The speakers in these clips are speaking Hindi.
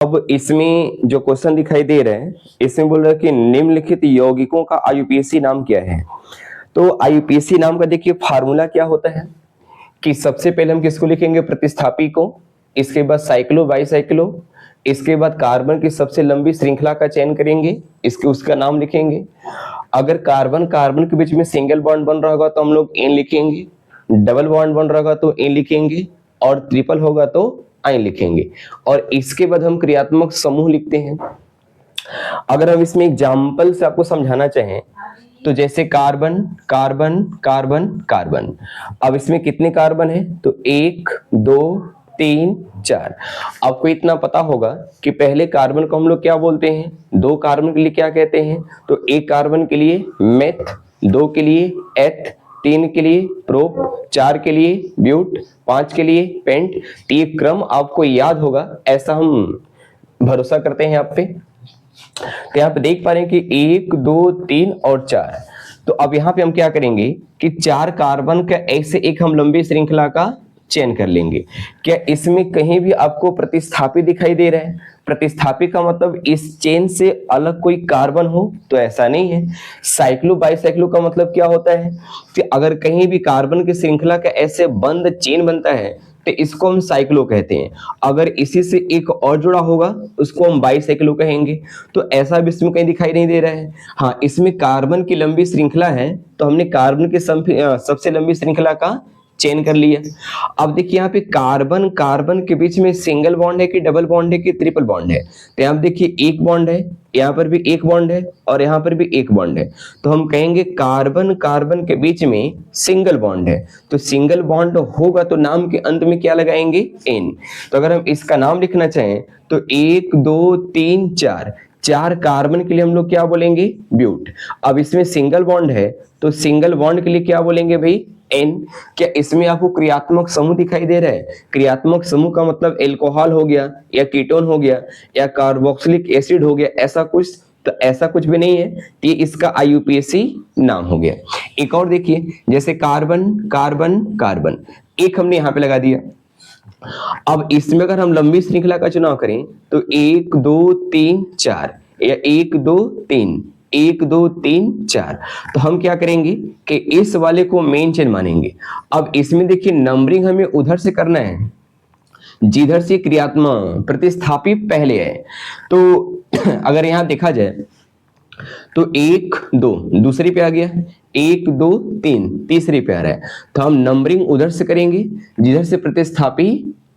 अब इसमें जो क्वेश्चन दिखाई दे रहा है, इसमें बोल रहा है कि निम्नलिखित यौगिकों का आईयूपीएसी नाम क्या है। तो आईयूपीएसी नाम का देखिए फार्मूला क्या होता है कि सबसे पहले हम किसको लिखेंगे, प्रतिस्थापी को, इसके बाद साइक्लो बाईसाइक्लो, इसके बाद कार्बन की सबसे लंबी श्रृंखला का चयन करेंगे, इसके उसका नाम लिखेंगे। अगर कार्बन कार्बन के बीच में सिंगल बॉन्ड बन रहा होगा तो हम लोग एन लिखेंगे, डबल बॉन्ड बन रहा होगा तो एन लिखेंगे, और ट्रिपल होगा तो आई लिखेंगे। और इसके बाद हम क्रियात्मक समूह लिखते हैं। अगर हम इसमें एग्जाम्पल से आपको समझाना चाहें तो जैसे कार्बन कार्बन कार्बन कार्बन, अब इसमें कितने कार्बन है तो 1 2 3 4। आपको इतना पता होगा कि पहले कार्बन को हम लोग क्या बोलते हैं, 2 कार्बन के लिए क्या कहते हैं, तो 1 कार्बन के लिए मेथ, 2 के लिए एथ, 3 के लिए प्रोप, 4 के लिए ब्यूट, 5 के लिए पेंट। तो ये क्रम आपको याद होगा, ऐसा हम भरोसा करते हैं आप पे। तो यहाँ पे देख पा रहे हैं कि 1 2 3 और 4। तो अब यहाँ पे हम क्या करेंगे कि 4 कार्बन का ऐसे एक हम लंबी श्रृंखला का चयन कर लेंगे। क्या इसमें कहीं भी आपको प्रतिस्थापी दिखाई दे रहा है? प्रतिस्थापी का मतलब इस चेन से अलग कोई कार्बन हो, तो ऐसा नहीं है। साइक्लो बाईसाइक्लो का मतलब क्या होता है कि अगर कहीं भी कार्बन की श्रृंखला का ऐसे बंद चेन बनता है तो इसको हम साइक्लो कहते हैं। अगर इसी से एक और जुड़ा होगा उसको हम बाईसाइक्लो कहेंगे। तो ऐसा भी इसमें कहीं दिखाई नहीं दे रहा है। हाँ, इसमें कार्बन की लंबी श्रृंखला है तो हमने कार्बन की सबसे लंबी श्रृंखला का चेन कर लिया। अब देखिए यहाँ पे कार्बन कार्बन के बीच में सिंगल बॉन्ड है कि डबल बॉन्ड है कि ट्रिपल बॉन्ड है। तो यहाँ देखिए एक बॉन्ड है, यहाँ पर भी एक बॉन्ड है और यहाँ पर भी एक बॉन्ड है। तो हम कहेंगे कार्बन कार्बन के बीच में सिंगल बॉन्ड है। तो सिंगल बॉन्ड होगा तो नाम के अंत में क्या लगाएंगे, एन। तो अगर हम इसका नाम लिखना चाहें तो 1 2 3 4, 4 कार्बन के लिए हम लोग क्या बोलेंगे, ब्यूट। अब इसमें सिंगल बॉन्ड है तो सिंगल बॉन्ड के लिए क्या बोलेंगे भाई, एन। क्या इसमें आपको क्रियात्मक समूह दिखाई दे रहा है? क्रियात्मक समूह का मतलब एल्कोहल हो गया या कीटोन हो गया या कार्बोक्सिलिक एसिड हो गया, ऐसा कुछ? तो ऐसा कुछ भी नहीं है। ये इसका आईयूपीएसी नाम हो गया। एक और देखिए, जैसे कार्बन कार्बन कार्बन, एक हमने यहां पे लगा दिया। अब इसमें अगर हम लंबी श्रृंखला का चुनाव करें तो 1 2 3 4 या 1 2 3 1 2 3 4, तो हम क्या करेंगे कि इस वाले को मेन चेन मानेंगे। अब इसमें देखिए नंबरिंग हमें उधर से करना है जिधर से क्रियात्मक प्रतिस्थापी पहले है। तो अगर यहां देखा जाए तो 1 2 दूसरी पे आ गया, 1 2 3 तीसरी पे आ रहा है। तो हम नंबरिंग उधर से करेंगे जिधर से प्रतिस्थापी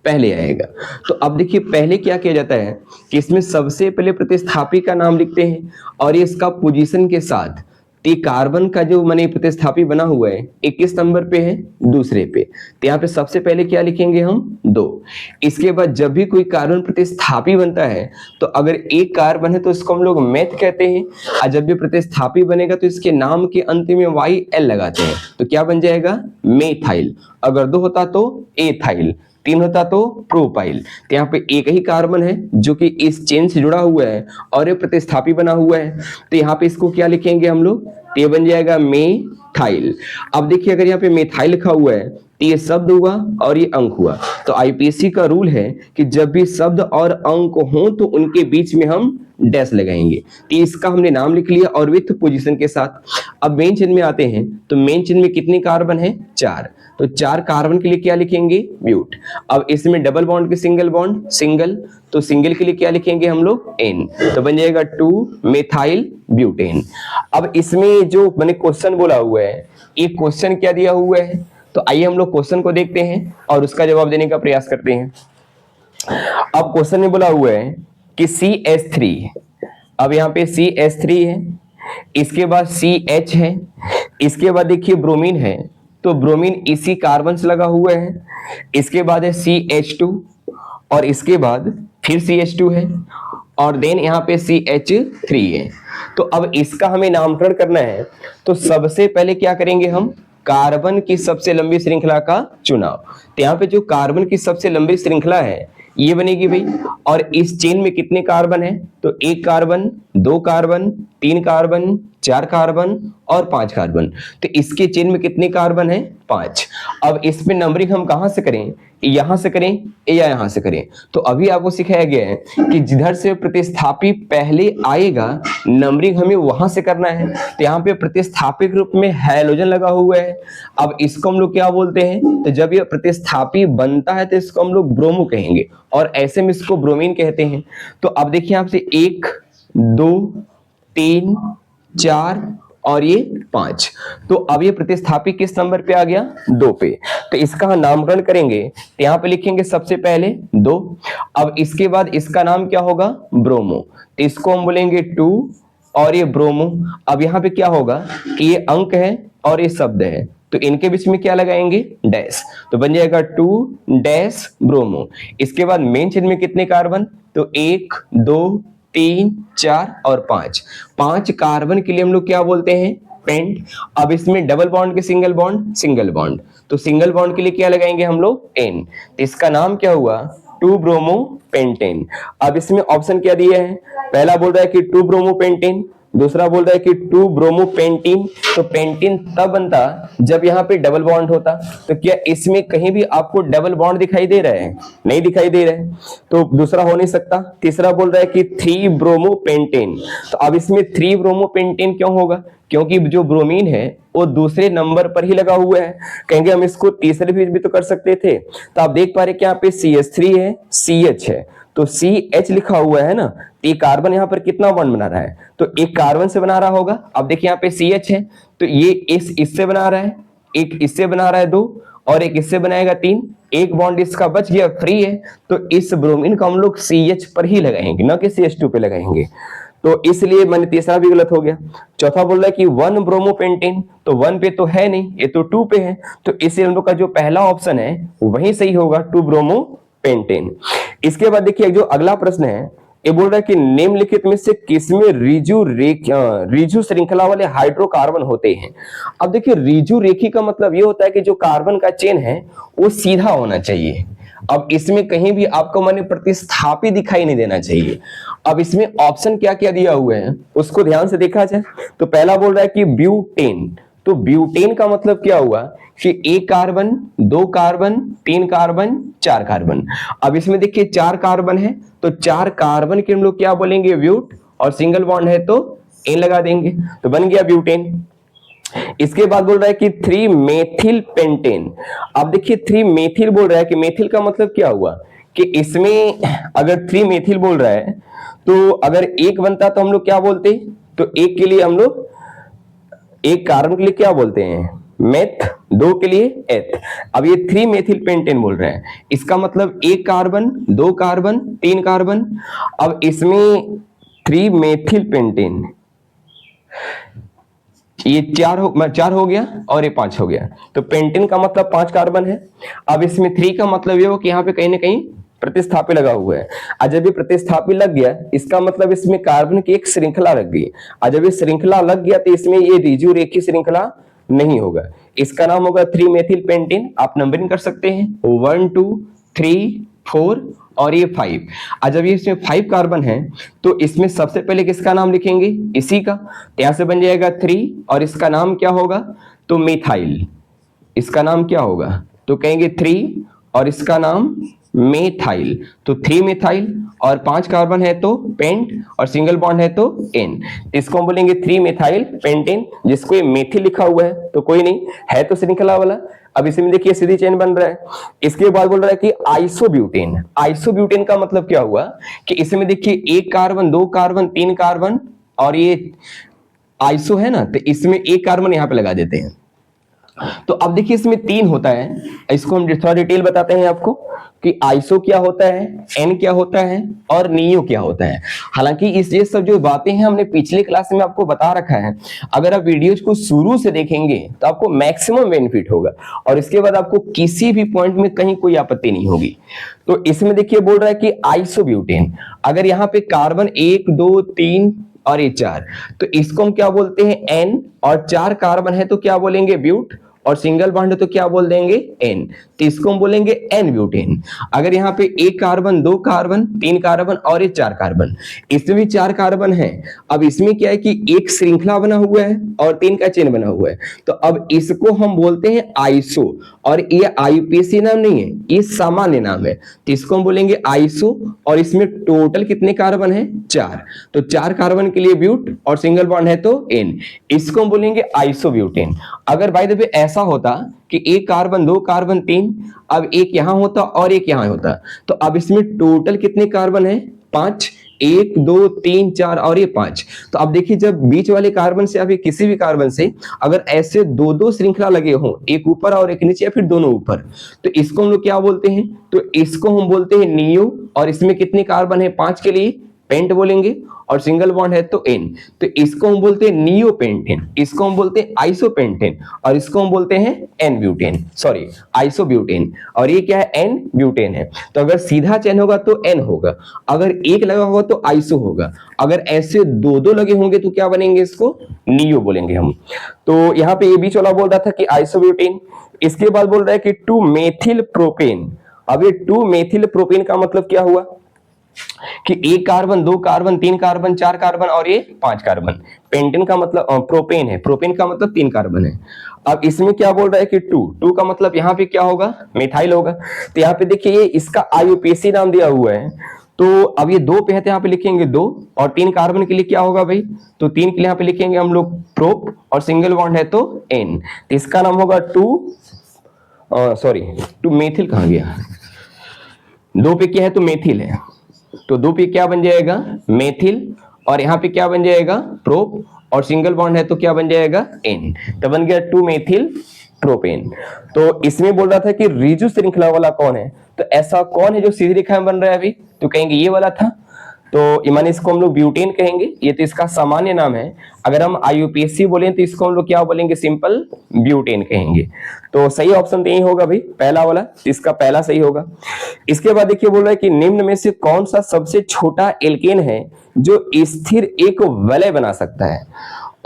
पहले आएगा। तो अब देखिए पहले क्या किया जाता है कि इसमें सबसे पहले प्रतिस्थापी का नाम लिखते हैं और ये इसका पोजीशन के साथ। तो कार्बन का जो माने प्रतिस्थापी बना हुआ है 21 नंबर पे है, दूसरे पे। तो यहाँ पे सबसे पहले क्या लिखेंगे हम, 2। इसके बाद जब भी कोई कार्बन प्रतिस्थापी बनता है तो अगर एक कार्बन है तो इसको हम लोग मेथ कहते हैं, और जब भी प्रतिस्थापी बनेगा तो इसके नाम के अंत में वाई एल लगाते हैं। तो क्या बन जाएगा, मेथाइल। अगर 2 होता तो एथाइल, 3 होता तो प्रोपाइल। तो यहाँ पे एक ही कार्बन है जो कि इस चेन से जुड़ा हुआ है और ये प्रतिस्थापी बना हुआ है। तो यहाँ पे इसको क्या लिखेंगे हम लोग, तो ये बन जाएगा मेथाइल। अब देखिए अगर यहाँ पे मेथाइल लिखा हुआ है तो ये शब्द हुआ और ये अंक हुआ। तो आईपीएसी का रूल है कि जब भी शब्द और अंक हो तो उनके बीच में हम डैश लगाएंगे। तो इसका हमने नाम लिख लिया और विथ पोजीशन के साथ। अब मेन चेन में आते हैं तो मेन चेन में कितने कार्बन है, 4। तो 4 कार्बन के लिए क्या लिखेंगे, ब्यूट। अब इसमें डबल बॉन्ड के सिंगल बॉन्ड सिंगल, तो सिंगल के लिए क्या लिखेंगे हम लोग, एन। तो बन जाएगा 2 मेथाइल ब्यूटेन। अब इसमें जो मैंने क्वेश्चन बोला हुआ है, ये क्वेश्चन क्या दिया हुआ है, तो आइए हम लोग क्वेश्चन को देखते हैं और उसका जवाब देने का प्रयास करते हैं। अब क्वेश्चन में बोला हुआ है कि CH3, अब यहाँ पे CH3 है, इसके बाद CH है, इसके बाद देखिए ब्रोमीन है, तो ब्रोमीन इसी कार्बन से लगा हुआ है। इसके बाद है CH2 और इसके बाद फिर CH2 है और देन यहाँ पे CH3 है। तो अब इसका हमें नामकरण करना है। तो सबसे पहले क्या करेंगे हम, कार्बन की सबसे लंबी श्रृंखला का चुनाव। तो यहाँ पे जो कार्बन की सबसे लंबी श्रृंखला है ये बनेगी भाई। और इस चेन में कितने कार्बन है, तो 1 कार्बन, 2 कार्बन, 3 कार्बन, 4 कार्बन और 5 कार्बन। तो इसके चेन में कितने कार्बन है? 5। अब इसमें नंबरिंग हम कहां से करें? यहां से करें या यहां से करें? तो अभी आपको सिखाया गया है कि जिधर से प्रतिस्थापी पहले आएगा नंबरिंग हमें वहां से करना है। तो यहाँ पे प्रतिस्थापिक रूप में हैलोजन लगा हुआ है। अब इसको हम लोग क्या बोलते हैं? तो जब ये प्रतिस्थापी बनता है तो इसको हम लोग ब्रोमो कहेंगे और ऐसे में इसको ब्रोमीन कहते हैं। तो अब देखिए आपसे 1, 2, 3, 4 और ये 5। तो अब ये प्रतिस्थापी किस नंबर पे आ गया? 2 पे। तो इसका नामकरण करेंगे तो यहाँ पे लिखेंगे सबसे पहले 2। अब इसके बाद इसका नाम क्या होगा? ब्रोमो। तो इसको हम बोलेंगे 2 और ये ब्रोमो। अब यहाँ पे क्या होगा कि ये अंक है और ये शब्द है, तो इनके बीच में क्या लगाएंगे? डैश। तो बन जाएगा 2 डैश ब्रोमो। इसके बाद मेन चेन में कितने कार्बन? तो 1, 2, 3, 4 और 5। 5 कार्बन के लिए हम लोग क्या बोलते हैं? पेंट। अब इसमें डबल बॉन्ड के सिंगल बॉन्ड? Single bond. तो सिंगल बॉन्ड के लिए क्या लगाएंगे हम लोग? एन। तो इसका नाम क्या हुआ? 2 ब्रोमो पेंटेन। अब इसमें ऑप्शन क्या दिए हैं? पहला बोल रहा है कि 2 ब्रोमो पेंटेन, दूसरा बोल रहा है कि 2 ब्रोमो पेंटीन। तो पेंटीन तब बनता जब यहाँ पे डबल बॉन्ड होता। तो क्या इसमें कहीं भी आपको डबल बॉन्ड दिखाई दे रहा है? नहीं दिखाई दे रहा है, तो दूसरा हो नहीं सकता। तीसरा बोल रहा है कि 3 ब्रोमो पेंटेन। तो अब इसमें 3 ब्रोमो पेंटेन क्यों होगा? क्योंकि जो ब्रोमीन है वो दूसरे नंबर पर ही लगा हुआ है। कहेंगे हम इसको तीसरे भी तो कर सकते थे। तो आप देख पा रहे कि यहाँ पे CH3 है, CH है, तो CH लिखा हुआ है ना। एक कार्बन यहाँ पर कितना बॉन्ड बना रहा है? तो एक कार्बन से बना रहा होगा। अब देखिए यहाँ पे CH है, तो ये इससे बना रहा है, एक इससे बना रहा है 2 और एक इससे बनाएगा 3। एक बॉन्ड इसका बच गया, फ्री है। तो इस ब्रोमीन को हम लोग CH पर ही लगाएंगे, ना कि CH2 पे लगाएंगे। तो इसलिए मैंने तीसरा भी गलत हो गया। चौथा बोल रहा है कि 1 ब्रोमो पेंटेन। तो 1 पे तो है नहीं, ये तो 2 पे है। तो इसलिए हम लोग का जो पहला ऑप्शन है वही सही होगा, 2 ब्रोमो पेंटेन। इसके बाद देखिए जो अगला प्रश्न है, ये बोल रहा है कि निम्नलिखित में से किसमें रिजु श्रृंखला वाले हाइड्रोकार्बन होते हैं? अब देखिए रिजु रेखी का मतलब ये होता है कि जो कार्बन का चेन है वो सीधा होना चाहिए। अब इसमें कहीं भी आपको माने प्रतिस्थापी दिखाई नहीं देना चाहिए। अब इसमें ऑप्शन क्या क्या दिया हुआ है उसको ध्यान से देखा जाए तो पहला बोल रहा है कि ब्यूटेन। तो ब्यूटेन का मतलब क्या हुआ कि 1 कार्बन, 2 कार्बन, 3 कार्बन, 4 कार्बन। अब इसमें देखिए 4 कार्बन है, तो 4 कार्बन के हम लोग क्या बोलेंगे? ब्यूट। और सिंगल बॉन्ड है तो एन लगा देंगे, तो बन गया ब्यूटेन। इसके बाद बोल रहा है कि 3 मेथिल पेंटेन। अब देखिए 3 मेथिल बोल रहा है कि मेथिल का मतलब क्या हुआ कि इसमें अगर 3 मेथिल बोल रहा है तो अगर एक बनता तो हम लोग क्या बोलते? तो एक के लिए हम लोग, एक कार्बन के लिए क्या बोलते हैं? मेथ। 2 के लिए एथ। अब ये 3 मेथिल पेंटेन बोल रहे हैं, इसका मतलब 1 कार्बन, 2 कार्बन, 3 कार्बन। अब इसमें 3 मेथिल पेंटेन, ये 4 हो गया और ये 5 हो गया। तो पेंटेन का मतलब 5 कार्बन है। अब इसमें 3 का मतलब ये हो कि यहाँ पे कहीं ना कहीं प्रतिस्थापी लगा हुआ है। और जब ये प्रतिस्थापी लग गया इसका मतलब इसमें कार्बन की एक श्रृंखला लग गई। और जब ये श्रृंखला लग गया तो इसमें ये रिजु रेखी श्रृंखला नहीं होगा, इसका नाम होगा 3 मेथिल पेंटेन। आप नंबरिंग कर सकते हैं 1, 2, 3, 4 और ये 5। और जब ये इसमें 5 कार्बन है तो इसमें सबसे पहले किसका नाम लिखेंगे? इसी का। तो यहां से बन जाएगा 3 और इसका नाम क्या होगा? तो मिथाइल। इसका नाम क्या होगा? तो कहेंगे 3 और इसका नाम मेथाइल। तो 3 मेथाइल और 5 कार्बन है तो पेंट और सिंगल बॉन्ड है तो एन। इसको हम बोलेंगे 3 मेथाइल पेंटेन, जिसको ये मेथिल लिखा हुआ है तो कोई नहीं है, तो श्रृंखला वाला। अब इसमें देखिए सीधी चेन बन रहा है। इसके बाद बोल रहा है कि आइसोब्यूटेन। आइसोब्यूटेन का मतलब क्या हुआ कि इसमें देखिए 1 कार्बन, 2 कार्बन, 3 कार्बन और ये आइसो है ना, तो इसमें 1 कार्बन यहां पे लगा देते हैं। तो अब देखिए इसमें 3 होता है, इसको हम थोड़ा डिटेल बताते हैं आपको कि आइसो क्या होता है, एन क्या होता है और नियो क्या होता है। हालांकि ये सब जो बातें हैं हमने पिछले क्लास में आपको बता रखा है। अगर आप वीडियोज को शुरू से देखेंगे तो आपको मैक्सिमम बेनिफिट होगा और इसके बाद आपको किसी भी पॉइंट में कहीं कोई आपत्ति नहीं होगी। तो इसमें देखिए बोल रहा है कि आइसोब्यूटेन, अगर यहाँ पे कार्बन 1, 2, 3 और ये 4, तो इसको हम क्या बोलते हैं? एन। और 4 कार्बन है तो क्या बोलेंगे? ब्यूट। और सिंगल बॉन्ड है तो क्या बोल देंगे n, तो इसको हम बोलेंगे n ब्यूटेन। अगर यहाँ पे एक कार्बन, दो कार्बन, तीन कार्बन और ये चार कार्बन, इसमें भी चार कार्बन है। अब इसमें क्या है कि एक श्रृंखला बना हुआ है और तीन का चेन बना हुआ है, तो अब इसको हम बोलते हैं आइसो, और ये आईयूपीएसी नाम नहीं है, ये सामान्य नाम है, तो इसको हम बोलेंगे आइसो। और इसमें टोटल कितने कार्बन है? चार, तो चार कार्बन के लिए ब्यूट और सिंगल बॉन्ड है तो n, इसको हम बोलेंगे आइसोब्यूटेन। अगर बाय द वे ऐसा होता कि एक कार्बन, दो कार्बन, तीन, अब एक यहां होता और एक यहां होता, तो अब इसमें टोटल कितने कार्बन है? पांच, एक, दो, तीन, चार और ये पांच। तो अब देखिए जब बीच वाले कार्बन से, अभी किसी भी कार्बन से अगर ऐसे दो दो श्रृंखला लगे हो, एक ऊपर और एक नीचे या फिर दोनों ऊपर, तो इसको हम लोग क्या बोलते हैं? तो इसको हम बोलते हैं नियो। और इसमें कितने कार्बन है? पांच के लिए पेंट बोलेंगे, और सिंगल बॉन्ड है तो n, तो इसको हम बोलते हैं नियोपेंटेन, इसको हम बोलते हैं आइसोपेंटेन, और इसको हम बोलते हैं n ब्यूटेन, सॉरी आइसोब्यूटेन। और ये क्या है? n ब्यूटेन है। तो अगर सीधा चेन होगा तो n होगा, अगर एक लगा होगा तो आइसो होगा, अगर ऐसे दो दो लगे होंगे तो क्या बनेंगे? इसको नियो बोलेंगे हम। तो यहाँ पे ये बीच वाला बोल रहा था कि आइसोब्यूटेन, इसके बाद बोल रहा है कि 2-मेथिल प्रोपेन। अब ये 2-मेथिल प्रोपेन का मतलब क्या हुआ कि एक कार्बन, दो कार्बन, तीन कार्बन, चार कार्बन और ये पांच कार्बन। पेंटेन का मतलब प्रोपेन है, प्रोपेन का मतलब तीन कार्बन है। अब इसमें क्या बोल रहा है कि टू का मतलब यहाँ पे क्या होगा? मिथाइल होगा। तो यहाँ पे देखिए ये इसका आईयूपीएसी नाम दिया हुआ है, तो अब ये दो पे है तो यहाँ पे लिखेंगे दो, और तीन कार्बन के लिए क्या होगा भाई? तो तीन के लिए यहाँ पे लिखेंगे हम लोग प्रोप, और सिंगल बॉन्ड है तो n, तो इसका नाम होगा टू मेथिल। कहाँ गया? दो पे क्या है? तो मेथिल है, तो दो पे क्या बन जाएगा? मेथिल, और यहाँ पे क्या बन जाएगा? प्रोप, और सिंगल बॉन्ड है तो क्या बन जाएगा? n, तो बन गया 2-मेथिल प्रोपेन। तो इसमें बोल रहा था कि रिजु श्रृंखला वाला कौन है, तो ऐसा कौन है जो सीधी रेखा में बन रहा है? अभी तो कहेंगे ये वाला था, तो माने इसको हम लोग ब्यूटेन कहेंगे, ये तो इसका सामान्य नाम है। अगर हम आईयूपीएसी बोले तो इसको हम लोग क्या बोलेंगे? सिंपल ब्यूटेन कहेंगे। तो सही ऑप्शन तो यही होगा भाई, पहला वाला, इसका पहला सही होगा। इसके बाद देखिए बोल रहा है कि निम्न में से कौन सा सबसे छोटा एल्केन है जो स्थिर एक वलय बना सकता है?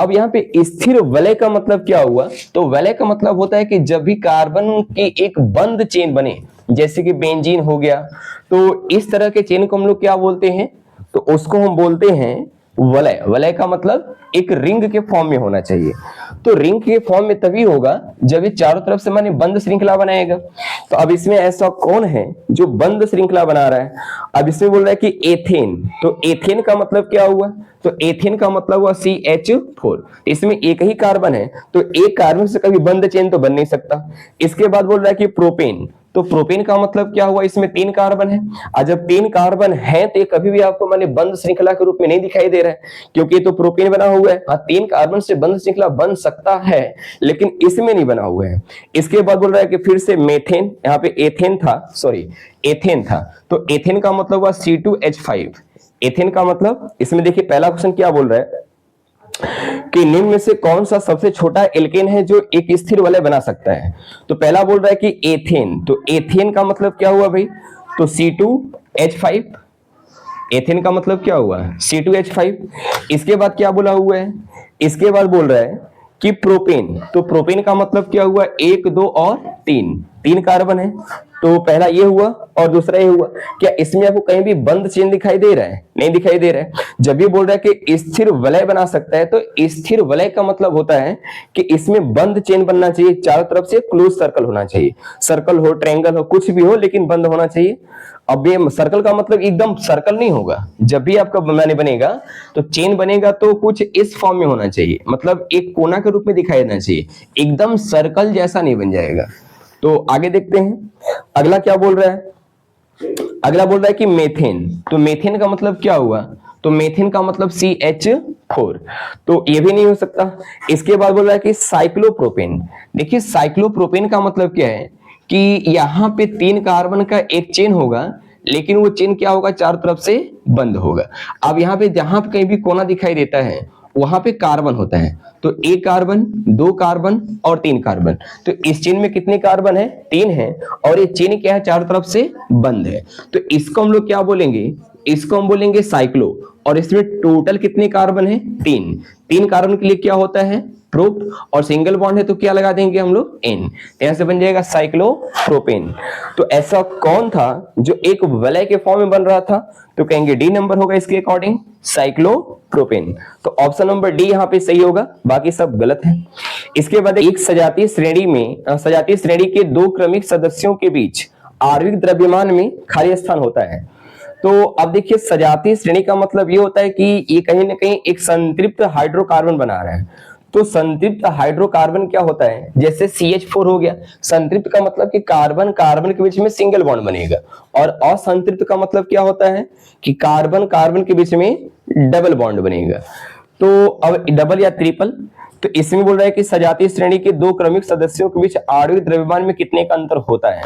अब यहाँ पे स्थिर वलय का मतलब क्या हुआ? तो वलय का मतलब होता है कि जब भी कार्बन की एक बंद चेन बने, जैसे कि बेंजीन हो गया, तो इस तरह के चेन को हम लोग क्या बोलते हैं? तो उसको हम बोलते हैं वलय। वलय का मतलब एक रिंग के फॉर्म में होना चाहिए। तो रिंग के फॉर्म में तभी होगा जब ये चारों तरफ से माने बंद श्रृंखला बनाएगा। तो अब इसमें ऐसा कौन है जो बंद श्रृंखला बना रहा है? अब इसमें बोल रहा है कि एथेन, तो एथेन का मतलब क्या हुआ? तो एथेन का मतलब हुआ CH4, इसमें एक ही कार्बन है, तो एक कार्बन से कभी बंद चेन तो बन नहीं सकता। इसके बाद बोल रहा है कि प्रोपेन, तो प्रोपेन का मतलब क्या हुआ? इसमें तीन कार्बन है, और जब तीन कार्बन है तो ये कभी भी आपको माने बंद श्रृंखला के रूप में नहीं दिखाई दे रहा है, क्योंकि तो प्रोपेन बना हुआ है। हाँ, तीन कार्बन से बंद श्रृंखला बन सकता है, लेकिन इसमें नहीं बना हुआ है। इसके बाद बोल रहा है कि फिर से मेथेन, यहाँ पे एथेन था, सॉरी एथेन था, तो एथेन का मतलब हुआ C2H5। एथेन का मतलब, इसमें देखिए पहला क्वेश्चन क्या बोल रहा है कि निम्न में से कौन सा सबसे छोटा एल्केन है जो एक स्थिर वलय बना सकता है? तो पहला बोल रहा है कि एथेन, तो एथेन का मतलब क्या हुआ भाई? तो C2H5, एथेन का मतलब क्या हुआ? C2H5। इसके बाद क्या बोला हुआ है? इसके बाद बोल रहा है कि प्रोपेन, तो प्रोपेन का मतलब क्या हुआ? एक, दो और तीन, तीन कार्बन है, तो पहला ये हुआ और दूसरा ये हुआ। क्या इसमें आपको कहीं भी बंद चेन दिखाई दे रहा है? नहीं दिखाई दे रहा है। जब भी बोल रहा है कि स्थिर वलय बना सकता है, तो स्थिर वलय का मतलब होता है कि इसमें बंद चेन बनना चाहिए, चारों तरफ से क्लोज सर्कल होना चाहिए, सर्कल हो, ट्रायंगल हो, कुछ भी हो, लेकिन बंद होना चाहिए। अब ये सर्कल का मतलब एकदम सर्कल नहीं होगा, जब भी आपका बनेगा तो चेन बनेगा तो कुछ इस फॉर्म में होना चाहिए, मतलब एक कोना के रूप में दिखाई देना चाहिए, एकदम सर्कल जैसा नहीं बन जाएगा। तो आगे देखते हैं अगला क्या बोल रहा है। अगला बोल रहा है कि मेथेन, तो मेथेन का मतलब क्या हुआ? तो मेथेन का मतलब CH4, तो ये भी नहीं हो सकता। इसके बाद बोल रहा है कि साइक्लोप्रोपेन। देखिए साइक्लोप्रोपेन का मतलब क्या है कि यहाँ पे तीन कार्बन का एक चेन होगा, लेकिन वो चेन क्या होगा? चारों तरफ से बंद होगा। अब यहाँ पे जहां पे कहीं भी कोना दिखाई देता है वहां पे कार्बन होता है, तो एक कार्बन, दो कार्बन और तीन कार्बन, तो इस चेन में कितने कार्बन है? तीन है, और ये चेन क्या है? चारों तरफ से बंद है, तो इसको हम लोग क्या बोलेंगे? इसको हम बोलेंगे साइक्लो। और इसमें टोटल कितने कार्बन है? तीन, तीन कार्बन के लिए क्या होता है? प्रोप और सिंगल बॉन्ड है तो क्या लगा देंगे हम लोग एन, यहां से बन जाएगा साइक्लोप्रोपेन। तो ऐसा कौन था जो एक वलय के फॉर्म में बन रहा था, तो कहेंगे डी नंबर होगा इसके अकॉर्डिंग साइक्लोप्रोपेन। तो ऑप्शन नंबर डी यहां पे सही होगा, बाकी सब गलत है। इसके बाद एक सजातीय श्रेणी के दो क्रमिक सदस्यों के बीच आणविक द्रव्यमान में खाली स्थान होता है। तो अब देखिए सजातीय श्रेणी का मतलब ये होता है कि ये कहीं ना कहीं एक संतृप्त हाइड्रोकार्बन बना रहा है। तो संतृप्त हाइड्रोकार्बन क्या होता है, जैसे CH4 हो गया, संतृप्त का मतलब कि कार्बन कार्बन के बीच में सिंगल बॉन्ड बनेगा, और असंतृप्त का मतलब क्या होता है कि कार्बन कार्बन के बीच में डबल बॉन्ड बनेगा। तो अब डबल या ट्रिपल, तो इसमें बोल रहा है कि सजातीय श्रेणी के दो क्रमिक सदस्यों के बीच आणविक द्रव्यमान में कितने का अंतर होता है।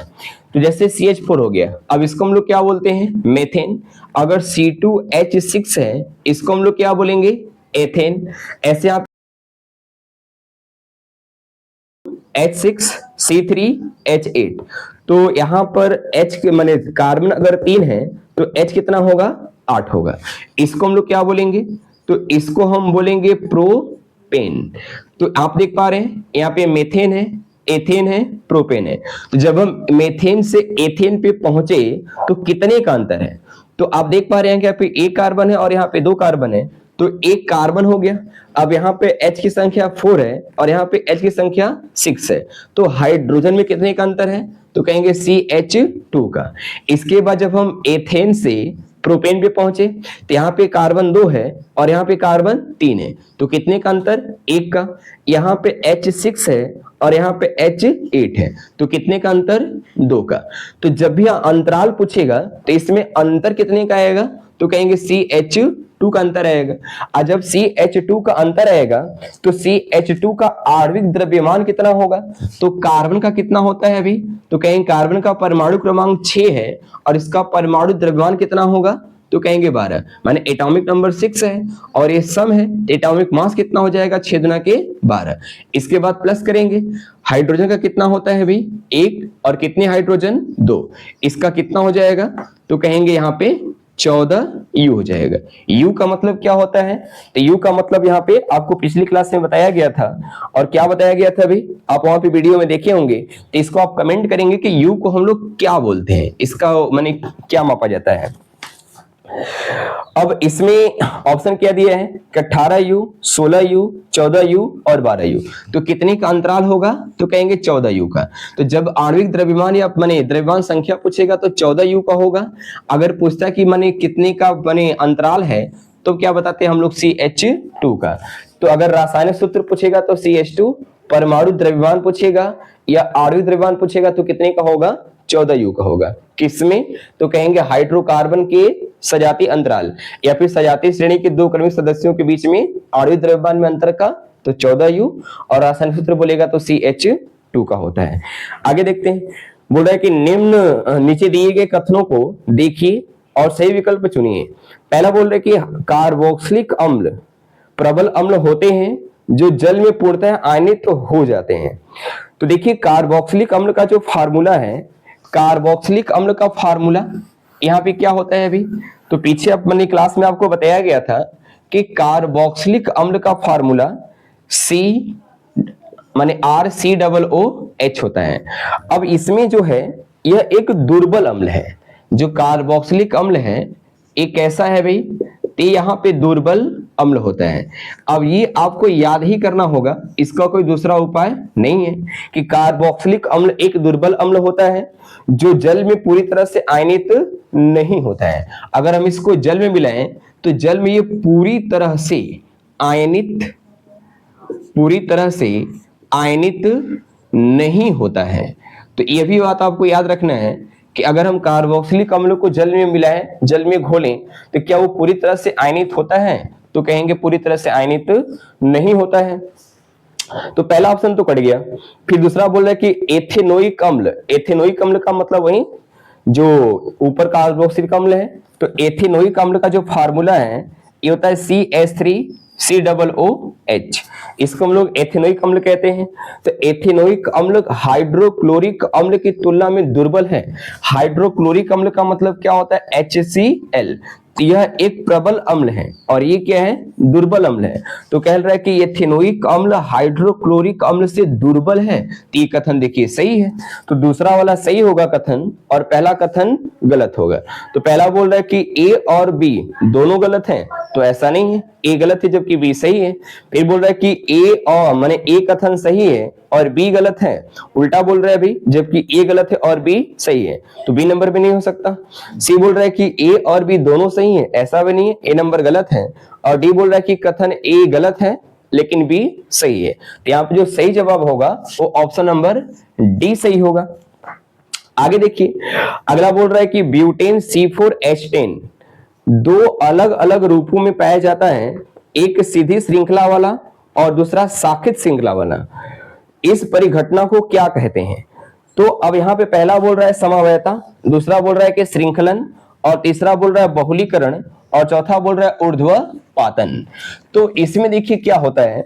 तो जैसे CH4 हो गया, अब इसको हम लोग क्या बोलते हैं, मेथेन। अगर C2H6 है, इसको हम लोग क्या बोलेंगे, एथेन। ऐसे आप H6C3H8, तो यहां पर H के माने कार्बन अगर 3 है तो H कितना होगा, 8 होगा। इसको हम लोग क्या बोलेंगे, तो इसको हम बोलेंगे प्रोपेन। तो आप देख पा रहे हैं यहाँ पे मेथेन है, एथेन है, प्रोपेन है। तो जब हम मेथेन से एथेन पे पहुंचे तो कितने का अंतर है, तो आप देख पा रहे हैं कि यहाँ पे एक कार्बन है और यहाँ पे 2 कार्बन है, तो एक कार्बन हो गया। अब यहाँ पे H की संख्या 4 है और यहाँ पे H की संख्या 6 है, तो हाइड्रोजन में कितने का अंतर है, तो कहेंगे CH2 का। इसके बाद जब हम एथेन से प्रोपेन पे पहुंचे तो यहाँ पे कार्बन 2 है और यहाँ पे कार्बन 3 है, तो कितने का अंतर, 1 का। यहाँ पे H6 है और यहाँ पे H8 है, तो कितने का अंतर, 2 का। तो जब भी अंतराल पूछेगा तो इसमें अंतर कितने का आएगा, तो कहेंगे CH2 का अंतर आएगा। और जब CH2 का अंतर आएगा तो CH2 का आणविक द्रव्यमान कितना होगा, तो कार्बन का कितना होता है अभी, तो कहेंगे कार्बन का परमाणु क्रमांक 6 है और इसका परमाणु द्रव्यमान कितना होगा, तो कहेंगे 12, माने एटॉमिक नंबर 6 है और ये सम है, एटॉमिक मास कितना हो जाएगा, 6 दुना के 12। इसके बाद प्लस करेंगे, हाइड्रोजन का कितना होता है अभी 1 और कितने हाइड्रोजन 2, इसका कितना हो जाएगा, तो कहेंगे यहाँ पे 14 U हो जाएगा। U का मतलब क्या होता है, तो U का मतलब यहाँ पे आपको पिछली क्लास में बताया गया था, और क्या बताया गया था अभी आप वहां पे वीडियो में देखे होंगे, तो इसको आप कमेंट करेंगे कि U को हम लोग क्या बोलते हैं, इसका माने क्या मापा जाता है। अब इसमें ऑप्शन क्या दिया है कि 18U, 16U, 14U और 12U, तो कितने का अंतराल होगा, तो कहेंगे 14U का। तो जब आणविक द्रव्यमान या माने द्रव्यमान संख्या पूछेगा तो 14U का होगा। अगर पूछता है कि माने कितने का माने अंतराल है तो क्या बताते हैं हम लोग, CH2 का। तो अगर रासायनिक सूत्र पूछेगा तो CH2, परमाणु द्रव्यमान पूछेगा या आणविक द्रव्यमान पूछेगा तो कितने का होगा, 14U का होगा। किसमें, तो कहेंगे हाइड्रोकार्बन के सजातीय अंतराल या फिर सजातीय श्रेणी के दो क्रमिक सदस्यों के बीच में आणविक द्रव्यमान में अंतर का, तो 14U, और रासायनिक सूत्र बोलेगा तो CH2 का होता है। आगे देखते हैं, बोल रहा है कि निम्न नीचे दिए गए कथनों को देखिए और सही विकल्प चुनिए। पहला बोल रहे कि कार्बोक्सिलिक अम्ल प्रबल अम्ल होते हैं जो जल में पूर्णतः आयनित हो जाते हैं। तो देखिए कार्बोक्सिलिक अम्ल का जो फार्मूला है, कार्बोक्सिलिक अम्ल का फार्मूला यहाँ पे क्या होता है अभी, तो पीछे अपनी क्लास में आपको बताया गया था कि कार्बोक्सिलिक अम्ल का फार्मूला C माने RCOOH होता है। अब इसमें जो है यह एक दुर्बल अम्ल है, जो कार्बोक्सिलिक अम्ल है एक कैसा है भाई, तो यहाँ पे दुर्बल अम्ल होता है। अब ये आपको याद ही करना होगा, इसका कोई दूसरा उपाय नहीं है कि कार्बोक्सिलिक अम्ल एक दुर्बल अम्ल होता है जो जल में पूरी तरह से आयनित नहीं होता है। अगर हम इसको जल में मिलाएं तो जल में ये पूरी तरह से आयनित नहीं होता है। तो ये भी बात आपको याद रखना है कि अगर हम कार्बोक्सिलिक अम्ल को जल में मिलाएं, जल में घोलें, तो क्या वो पूरी तरह से आयनित होता है, तो कहेंगे पूरी तरह से आयनित नहीं होता है। तो पहला ऑप्शन तो कट गया। फिर दूसरा बोल रहा है कि एथेनोइक अम्ल, एथेनोइक अम्ल का मतलब वही जो ऊपर कार्बोक्सिलिक अम्ल है, तो एथेनोइक अम्ल का जो फार्मूला है ये होता है CH3 COOH, इसको हम लोग एथेनोइक अम्ल कहते हैं। तो एथेनोइक अम्ल हाइड्रोक्लोरिक अम्ल की तुलना में दुर्बल है। हाइड्रोक्लोरिक अम्ल का मतलब क्या होता है? HCl। यह एक प्रबल अम्ल है और ये क्या है? दुर्बल अम्ल है। तो कह रहा है कि एथेनोइक अम्ल हाइड्रोक्लोरिक अम्ल से दुर्बल है। तो ये कथन देखिए सही है। तो दूसरा वाला सही होगा कथन और पहला कथन गलत होगा। तो पहला बोल रहा है कि ए और बी दोनों गलत हैं, तो ऐसा नहीं है, ए गलत है जबकि बी सही है। फिर बोल रहा है कि ए और माने ए कथन सही है और बी गलत है, उल्टा बोल रहा है भी, जबकि ए गलत है और बी सही है, तो बी नंबर भी नहीं हो सकता। सी बोल रहा है कि ए और बी दोनों सही है, ऐसा भी नहीं है, ए नंबर गलत है। और डी बोल रहा है कि कथन ए गलत है लेकिन बी सही है। तो यहाँ पे जो सही जवाब होगा वो ऑप्शन नंबर डी सही होगा। आगे देखिए, अगला बोल रहा है कि ब्यूटेन C4H10 दो अलग अलग रूपों में पाया जाता है, एक सीधी श्रृंखला वाला और दूसरा शाखित श्रृंखला वाला। इस परिघटना को क्या कहते हैं? तो अब यहाँ पे पहला बोल रहा है समवायता, दूसरा बोल रहा है कि श्रृंखलन, और तीसरा बोल रहा है बहुलीकरण, और चौथा बोल रहा है ऊर्ध्वपातन। तो इसमें देखिए क्या होता है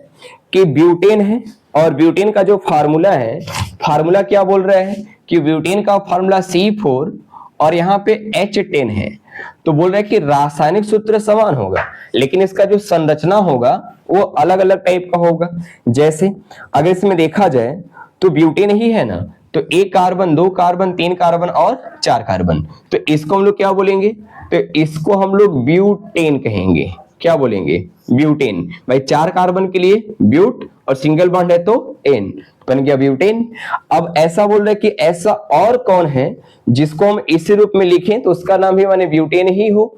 कि ब्यूटेन है और ब्यूटेन का जो फार्मूला है, फार्मूला क्या बोल रहा है कि ब्यूटेन का फार्मूला C4 और यहाँ पे H10 है। तो बोल रहा है कि रासायनिक सूत्र समान होगा लेकिन इसका जो संरचना होगा वो अलग अलग टाइप का होगा। जैसे अगर इसमें देखा जाए तो ब्यूटेन ही है ना, तो एक कार्बन, दो कार्बन, तीन कार्बन और चार कार्बन, तो इसको हम लोग क्या बोलेंगे? तो इसको हम लोग ब्यूटेन कहेंगे। क्या बोलेंगे? ब्यूटेन। भाई चार कार्बन के लिए ब्यूट और सिंगल बॉन्ड है तो एन, बन गया ब्यूटेन। अब ऐसा बोल रहा है कि ऐसा और कौन है जिसको हम इसी रूप में लिखें तो उसका नाम ही माने ब्यूटेन ही हो।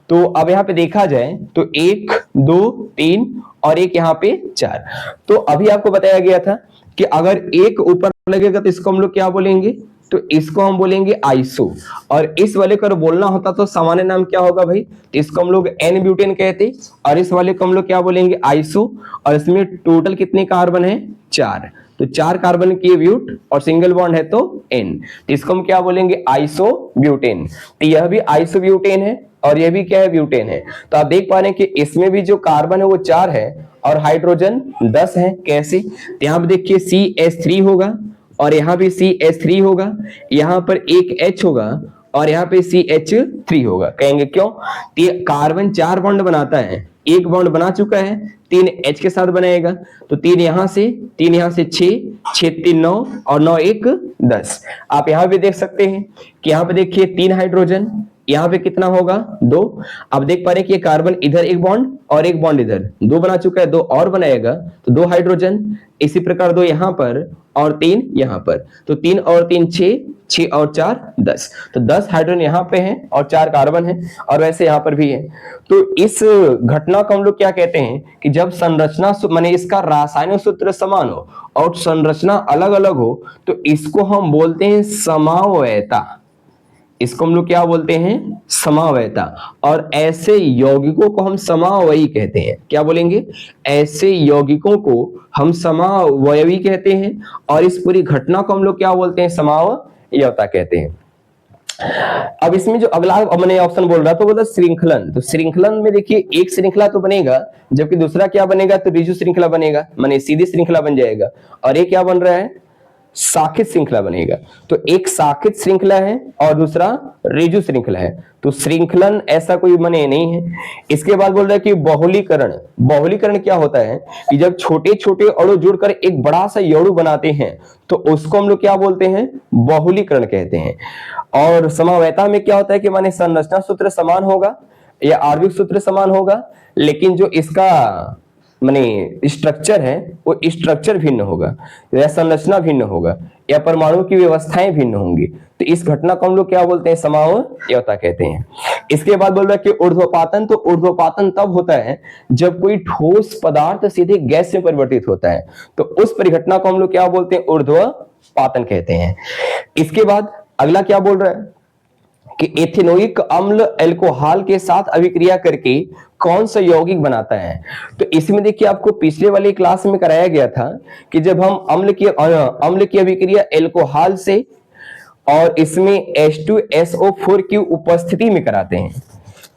तो अब यहाँ पे देखा जाए तो एक, दो, तीन और एक यहाँ पे चार। तो अभी आपको बताया गया था कि अगर एक ऊपर लगेगा तो इसको हम लोग क्या बोलेंगे? तो इसको हम बोलेंगे आइसो। और इस वाले को बोलना होता तो सामान्य नाम क्या होगा भाई? तो इसको हम लोग एन ब्यूटेन कहते और इस वाले को हम लोग क्या बोलेंगे? आइसो। और इसमें टोटल कितने कार्बन है? चार, तो चार कार्बन की ब्यूट और सिंगल बॉन्ड है तो एन, तो इसको हम क्या बोलेंगे? Iso butane. तो यह भी आइसो ब्यूटेन है और यह भी क्या है? ब्यूटेन है। तो आप देख पा रहे हैं कि इसमें भी जो कार्बन है वो चार है और हाइड्रोजन 10 है। कैसे? तो यहाँ पे देखिए CH3 होगा और यहाँ भी CH3 होगा, यहाँ पर एक H होगा और यहाँ पे CH3 होगा। कहेंगे क्यों? कार्बन चार बॉन्ड बनाता है, एक बॉन्ड बना चुका है, तीन H के साथ बनाएगा, तो तीन यहाँ से 6, 6 3 9 और 9 1 10। आप यहाँ भी देख सकते हैं कि यहाँ पे देखिए तीन हाइड्रोजन, यहाँ पे कितना होगा? दो। अब देख पा रहे हैं कि ये कार्बन इधर एक बॉन्ड और एक बॉन्ड इधर, दो बना चुका है, दो और बनाएगा तो दो हाइड्रोजन। इसी प्रकार दो यहाँ पर और तीन यहाँ पर, तो तीन और तीन 6, 6 और 4 10, तो 10 हाइड्रोजन यहाँ पे हैं और 4 कार्बन है और वैसे यहाँ पर भी है। तो इस घटना को हम लोग क्या कहते हैं कि जब संरचना माने इसका रासायनिक सूत्र समान हो और संरचना अलग अलग हो तो इसको हम बोलते हैं समवायता। इसको हम लोग क्या बोलते हैं? समवायता। और ऐसे यौगिकों को हम समावयवी कहते हैं। क्या बोलेंगे? ऐसे यौगिकों को हम समावयवी कहते हैं और इस पूरी घटना को हम लोग क्या बोलते हैं? समावयवता कहते हैं। अब इसमें जो अगला मैंने ऑप्शन बोल रहा तो बोला श्रृंखलन। तो श्रृंखलन में देखिए एक श्रृंखला तो बनेगा जबकि दूसरा क्या बनेगा? तो ऋजु श्रृंखला बनेगा, माने सीधी श्रृंखला बन जाएगा। और ये क्या बन रहा है? शाखित श्रृंखला बनेगा। तो एक शाखित श्रृंखला है और दूसरा ऋजु श्रृंखला है, तो श्रृंखलन ऐसा कोई माने नहीं है। इसके बाद बोल रहा है कि बहुलीकरण। बहुलीकरण क्या होता है कि जब छोटे छोटे अणु जुड़कर एक बड़ा सा अणु बनाते हैं तो उसको हम लोग क्या बोलते हैं? बहुलीकरण कहते हैं। और समवायता में क्या होता है कि माने संरचना सूत्र समान होगा या आणविक सूत्र समान होगा, लेकिन जो इसका माने स्ट्रक्चर है वो स्ट्रक्चर भिन्न होगा या संरचना भिन्न होगा या परमाणु की व्यवस्थाएं भिन्न होंगी। तो इस घटना को हम लोग क्या बोलते हैं? समवायता कहते हैं। इसके बाद बोल रहा है कि ऊर्ध्वपातन। तो ऊर्ध्वपातन तब होता है जब कोई ठोस पदार्थ सीधे गैस में परिवर्तित होता है, तो उस परिघटना को हम लोग क्या बोलते हैं? ऊर्ध्वपातन कहते हैं। इसके बाद अगला क्या बोल रहा है कि एथेनोइक अम्ल अल्कोहल के साथ अभिक्रिया करके कौन सा यौगिक बनाता है? तो इसमें देखिए आपको पिछले वाली क्लास में कराया गया था कि जब हम अम्ल की अभिक्रिया अल्कोहल से और इसमें H2SO4 की उपस्थिति में कराते हैं,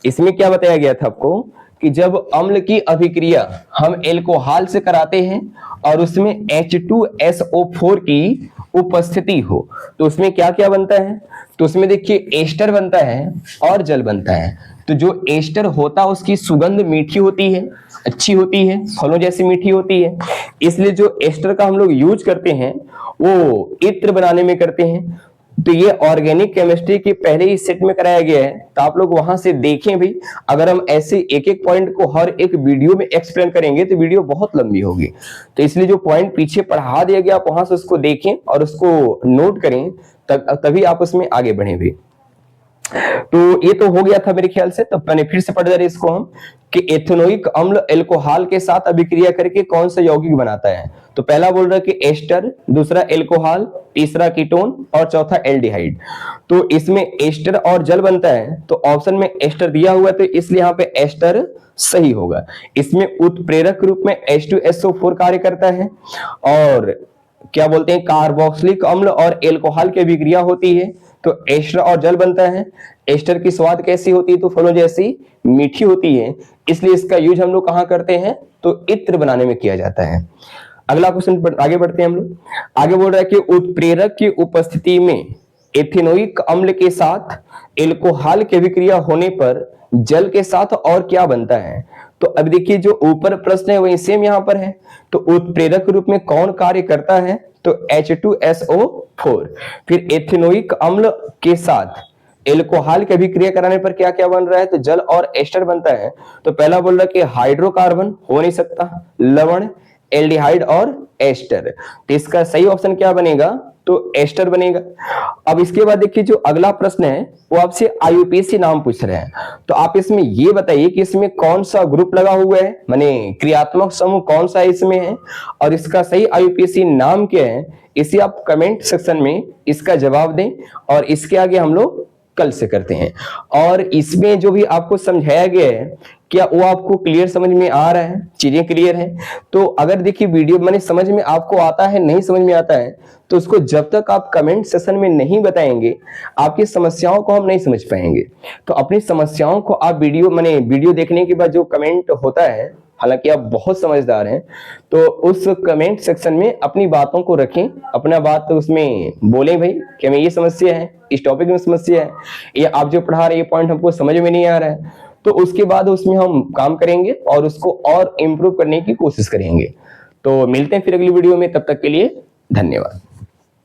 इसमें क्या बताया गया था आपको कि जब अम्ल की अभिक्रिया हम एल्कोहल से कराते हैं और उसमें H2SO4 की उपस्थिति हो तो उसमें क्या क्या बनता है, तो उसमें देखिए एस्टर बनता है और जल बनता है। तो जो एस्टर होता है उसकी सुगंध मीठी होती है, अच्छी होती है, फलों जैसी मीठी होती है, इसलिए जो एस्टर का हम लोग यूज करते हैं वो इत्र बनाने में करते हैं। तो ये ऑर्गेनिक केमिस्ट्री के पहले ही सेट में कराया गया है, तो आप लोग वहां से देखें भी। अगर हम ऐसे एक एक पॉइंट को हर एक वीडियो में एक्सप्लेन करेंगे तो वीडियो बहुत लंबी होगी, तो इसलिए जो पॉइंट पीछे पढ़ा दिया गया आप वहां से उसको देखें और उसको नोट करें, तभी आप उसमें आगे बढ़े भी। तो ये तो हो गया था मेरे ख्याल से। तब मैंने फिर से पढ़ रहे इसको हम कि एथेनोइक अम्ल एल्कोहल के साथ अभिक्रिया करके कौन सा यौगिक बनाता है। तो पहला बोल रहा है कि एस्टर, दूसरा एल्कोहल, तीसरा कीटोन और चौथा एल्डिहाइड। तो इसमें एस्टर और जल बनता है, तो ऑप्शन में एस्टर दिया हुआ है तो इसलिए यहाँ पे एस्टर सही होगा। इसमें उत्प्रेरक रूप में H2SO4 कार्य करता है और क्या बोलते हैं कार्बोक्सिलिक अम्ल और एल्कोहल की अभिक्रिया होती है तो एस्टर और जल बनता है। एस्टर की स्वाद कैसी होती है, तो फलों जैसी मीठी होती है, इसलिए इसका यूज हम लोग कहां करते हैं, तो इत्र बनाने में किया जाता है। अगला क्वेश्चन आगे बढ़ते हैं हम लोग। आगे बोल रहा है कि उत्प्रेरक की उपस्थिति में एथेनोइक अम्ल के साथ एल्कोहल की अभिक्रिया होने पर जल के साथ और क्या बनता है। तो अब देखिए जो ऊपर प्रश्न है वही सेम यहां पर है। तो उत्प्रेरक रूप में कौन कार्य करता है, तो H2SO4। फिर एथेनोइक अम्ल के साथ एल्कोहल की अभिक्रिया कराने पर क्या क्या बन रहा है, तो जल और एस्टर बनता है। तो पहला बोल रहा है कि हाइड्रोकार्बन हो नहीं सकता, लवण, एल्डिहाइड और एस्टर। तो इसका सही ऑप्शन क्या बनेगा, तो एस्टर बनेगा। अब इसके बाद देखिए जो अगला प्रश्न है वो आपसे आईयूपीएसी नाम पूछ रहे हैं। तो आप इसमें ये बताइए कि इसमें कौन सा ग्रुप लगा हुआ है, माने क्रियात्मक समूह कौन सा इसमें है और इसका सही आईयूपीएसी नाम क्या है। इसे आप कमेंट सेक्शन में इसका जवाब दें और इसके आगे हम लोग कल से करते हैं। और इसमें जो भी आपको समझाया गया है क्या वो आपको क्लियर समझ में आ रहा है, चीजें क्लियर है। तो अगर देखिए वीडियो मैंने समझ में आपको आता है, नहीं समझ में आता है, तो उसको जब तक आप कमेंट सेशन में नहीं बताएंगे आपकी समस्याओं को हम नहीं समझ पाएंगे। तो अपनी समस्याओं को आप वीडियो देखने के बाद जो कमेंट होता है, हालांकि आप बहुत समझदार हैं, तो उस कमेंट सेक्शन में अपनी बातों को रखें, अपना बात उसमें बोलें भाई कि हमें ये समस्या है, इस टॉपिक में समस्या है, या आप जो पढ़ा रहे ये पॉइंट हमको समझ में नहीं आ रहा है। तो उसके बाद उसमें हम काम करेंगे और उसको और इम्प्रूव करने की कोशिश करेंगे। तो मिलते हैं फिर अगली वीडियो में, तब तक के लिए धन्यवाद।